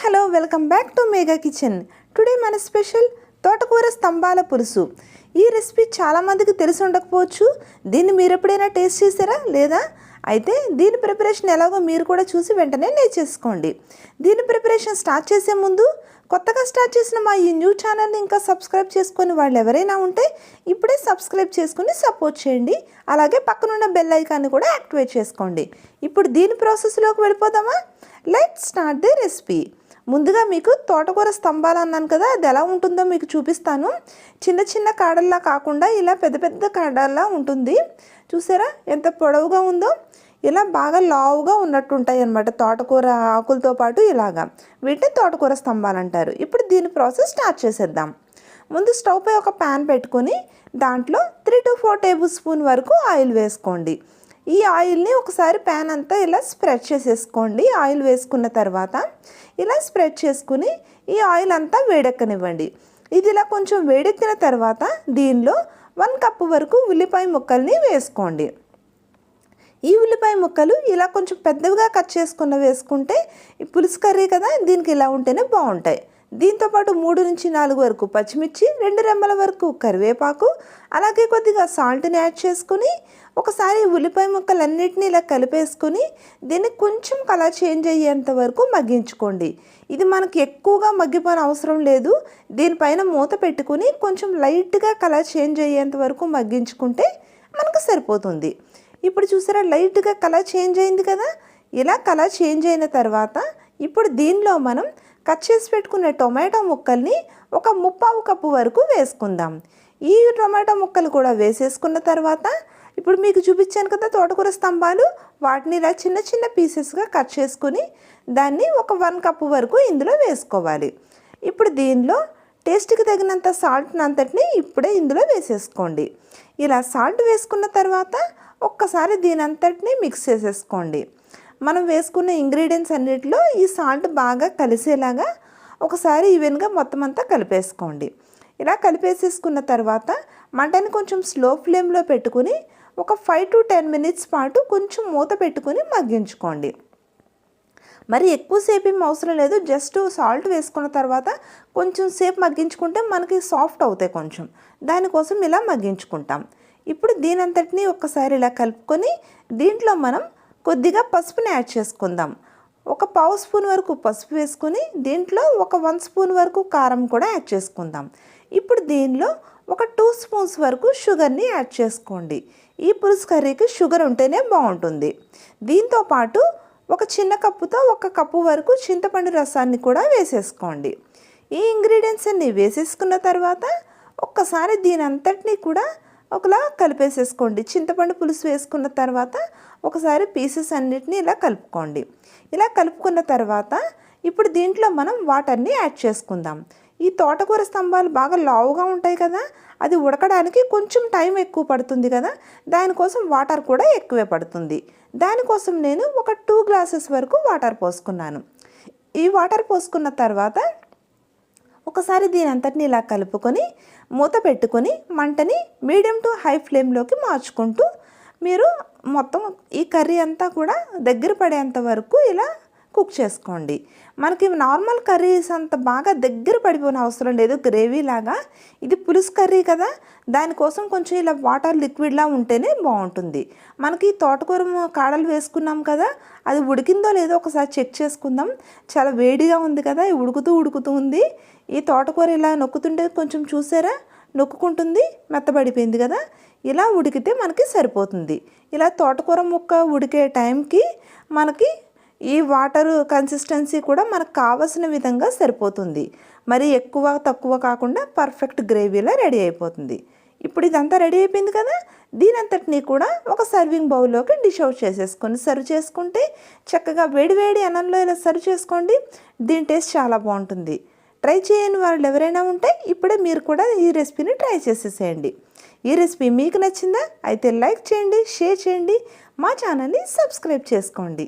Hello welcome back to Megha kitchen. Today మన special తోటకూర స్తంభాల పులుసు. ఈ రెసిపీ చాలామందికి తెలిసి ఉండకపోవచ్చు. దీన్ని మీరు ఎప్పుడైనా టేస్ట్ చేశారా లేదా? అయితే దీని ప్రిపరేషన్ ఎలాగో మీరు కూడా చూసి వెంటనే నేర్చేసుకోండి. దీని ప్రిపరేషన్ స్టార్ట్ చేసే ముందు కొత్తగా స్టార్ట్ చేసిన మా ఈ న్యూ ఛానల్ని ఇంకా సబ్స్క్రైబ్ చేసుకొని వాళ్ళు ఎవరైనా ఉంటే ఇప్పుడే సబ్స్క్రైబ్ చేసుకుని సపోర్ట్ చేయండి. అలాగే పక్కనున్న బెల్ ఐకాన్ని కూడా యాక్టివేట్ చేసుకోండి. ఇప్పుడు దీని ప్రాసెస్లోకి వెళ్ళిపోదామా? Let's start the recipe. ముందుగా మీకు తోటకూర స్తంభాలు అన్నాను కదా, అది ఎలా ఉంటుందో మీకు చూపిస్తాను. చిన్న చిన్న కాడల్లా కాకుండా ఇలా పెద్ద పెద్ద కాడల్లా ఉంటుంది. చూసారా ఎంత పొడవుగా ఉందో? ఇలా బాగా లావుగా ఉన్నట్టు ఉంటాయి అన్నమాట తోటకూర ఆకులతో పాటు. ఇలాగా వీటిని తోటకూర స్తంభాలు అంటారు. ఇప్పుడు దీని ప్రాసెస్ స్టార్ట్ చేసేద్దాం. ముందు స్టవ్ పై ఒక ప్యాన్ పెట్టుకొని దాంట్లో 3 to 4 టేబుల్ స్పూన్ వరకు ఆయిల్ వేసుకోండి. ఈ ఆయిల్ని ఒకసారి ప్యాన్ అంతా ఇలా స్ప్రెడ్ చేసేసుకోండి. ఆయిల్ వేసుకున్న తర్వాత ఇలా స్ప్రెడ్ చేసుకుని ఈ ఆయిల్ అంతా వేడెక్కనివ్వండి. ఇది ఇలా కొంచెం వేడెక్కిన తర్వాత దీనిలో 1 కప్పు వరకు ఉల్లిపాయ ముక్కల్ని వేసుకోండి. ఈ ఉల్లిపాయ ముక్కలు ఇలా కొంచెం పెద్దవిగా కట్ చేసుకున్న వేసుకుంటే ఈ పులుసు కర్రీ కదా, దీనికి ఇలా ఉంటేనే బాగుంటాయి. దీంతోపాటు 3 నుంచి 4 వరకు పచ్చిమిర్చి, 2 రెమ్మల వరకు కరివేపాకు, అలాగే కొద్దిగా సాల్ట్ని యాడ్ చేసుకుని ఒకసారి ఉల్లిపాయ ముక్కలన్నిటినీ ఇలా కలిపేసుకుని దీన్ని కొంచెం కలర్ చేంజ్ అయ్యేంత వరకు మగ్గించుకోండి. ఇది మనకి ఎక్కువగా మగ్గిపోని అవసరం లేదు. దీనిపైన మూత పెట్టుకుని కొంచెం లైట్గా కలర్ చేంజ్ అయ్యేంత వరకు మగ్గించుకుంటే మనకు సరిపోతుంది. ఇప్పుడు చూసారా లైట్గా కలర్ చేంజ్ అయింది కదా. ఇలా కలర్ చేంజ్ అయిన తర్వాత ఇప్పుడు దీనిలో మనం కట్ చేసి పెట్టుకున్న టొమాటో ముక్కల్ని ఒక 1/2 కప్పు వరకు వేసుకుందాం. ఈ టొమాటో ముక్కలు కూడా వేసేసుకున్న తర్వాత ఇప్పుడు మీకు చూపించాను కదా తోటకూర స్తంభాలు, వాటిని ఇలా చిన్న చిన్న పీసెస్గా కట్ చేసుకుని దాన్ని ఒక 1 కప్పు వరకు ఇందులో వేసుకోవాలి. ఇప్పుడు దీనిలో టేస్ట్కి తగినంత సాల్ట్ని అంతటిని ఇప్పుడే ఇందులో వేసేసుకోండి. ఇలా సాల్ట్ వేసుకున్న తర్వాత ఒక్కసారి దీని అంతటిని మిక్స్ చేసేసుకోండి. మనం వేసుకున్న ఇంగ్రీడియంట్స్ అన్నిటిలో ఈ సాల్ట్ బాగా కలిసేలాగా ఒకసారి ఈవెన్గా మొత్తం అంతా కలిపేసుకోండి. ఇలా కలిపేసేసుకున్న తర్వాత మంటని కొంచెం స్లో ఫ్లేమ్లో పెట్టుకుని ఒక 5 to 10 మినిట్స్ పాటు కొంచెం మూత పెట్టుకుని మగ్గించుకోండి. మరి ఎక్కువసేపు ఏం అవసరం లేదు. జస్ట్ సాల్ట్ వేసుకున్న తర్వాత కొంచెం సేపు మగ్గించుకుంటే మనకి సాఫ్ట్ అవుతాయి కొంచెం. దానికోసం ఇలా మగ్గించుకుంటాం. ఇప్పుడు దీనంతటిని ఒక్కసారి ఇలా కలుపుకొని దీంట్లో మనం కొద్దిగా పసుపుని యాడ్ చేసుకుందాం. ఒక 1/2 స్పూన్ వరకు పసుపు వేసుకొని దీంట్లో ఒక 1 స్పూన్ వరకు కారం కూడా యాడ్ చేసుకుందాం. ఇప్పుడు దీనిలో ఒక 2 స్పూన్స్ వరకు షుగర్ని యాడ్ చేసుకోండి. ఈ పులుసు కర్రీకి షుగర్ ఉంటేనే బాగుంటుంది. దీంతో పాటు ఒక చిన్న కప్పుతో 1 కప్పు వరకు చింతపండు రసాన్ని కూడా వేసేసుకోండి. ఈ ఇంగ్రీడియంట్స్ అన్ని వేసేసుకున్న తర్వాత ఒక్కసారి దీని అంతటినీ కూడా ఒకలా కలిపేసేసుకోండి. చింతపండు పులుసు వేసుకున్న తర్వాత ఒకసారి పీసెస్ అన్నిటినీ ఇలా కలుపుకోండి. ఇలా కలుపుకున్న తర్వాత ఇప్పుడు దీంట్లో మనం వాటర్ని యాడ్ చేసుకుందాం. ఈ తోటకూర స్తంభాలు బాగా లావుగా ఉంటాయి కదా, అది ఉడకడానికి కొంచెం టైం ఎక్కువ పడుతుంది కదా, దానికోసం వాటర్ కూడా ఎక్కువే పడుతుంది. దానికోసం నేను ఒక 2 గ్లాసెస్ వరకు వాటర్ పోసుకున్నాను. ఈ వాటర్ పోసుకున్న తర్వాత ఒకసారి దీని అంతటిని ఇలా కలుపుకొని మూత పెట్టుకొని మంటని మీడియం టు హై ఫ్లేమ్లోకి మార్చుకుంటూ మీరు మొత్తం ఈ కర్రీ అంతా కూడా దగ్గర పడేంత వరకు ఇలా కుక్ చేసుకోండి. మనకి నార్మల్ కర్రీస్ అంత బాగా దగ్గర పడిపోయిన అవసరం లేదు గ్రేవీ లాగా. ఇది పులుసు కర్రీ కదా, దానికోసం కొంచెం ఇలా వాటర్ లిక్విడ్లా ఉంటేనే బాగుంటుంది. మనకి తోటకూర కాడలు వేసుకున్నాం కదా, అది ఉడికిందో లేదో ఒకసారి చెక్ చేసుకుందాం. చాలా వేడిగా ఉంది కదా, ఉడుకుతూ ఉంది. ఈ తోటకూర ఇలా నొక్కుతుంటే కొంచెం చూసారా నొక్కుంటుంది, మెత్తబడిపోయింది కదా. ఇలా ఉడికితే మనకి సరిపోతుంది. ఇలా తోటకూర ముక్క ఉడికే టైంకి మనకి ఈ వాటర్ కన్సిస్టెన్సీ కూడా మనకు కావలసిన విధంగా సరిపోతుంది. మరి ఎక్కువ తక్కువ కాకుండా పర్ఫెక్ట్ గ్రేవీలా రెడీ అయిపోతుంది. ఇప్పుడు ఇదంతా రెడీ అయిపోయింది కదా, దీనంతటినీ కూడా ఒక సర్వింగ్ బౌల్లోకి డిష్ అవుట్ చేసేసుకొని సర్వ్ చేసుకుంటే చక్కగా వేడివేడి అన్నంలో ఇలా సర్వ్ చేసుకోండి. దీని టేస్ట్ చాలా బాగుంటుంది. ట్రై చేయని వాళ్ళు ఎవరైనా ఉంటే ఇప్పుడే మీరు కూడా ఈ రెసిపీని ట్రై చేసేసేయండి. ఈ రెసిపీ మీకు నచ్చిందా? అయితే లైక్ చేయండి, షేర్ చేయండి, మా ఛానల్ని సబ్స్క్రైబ్ చేసుకోండి.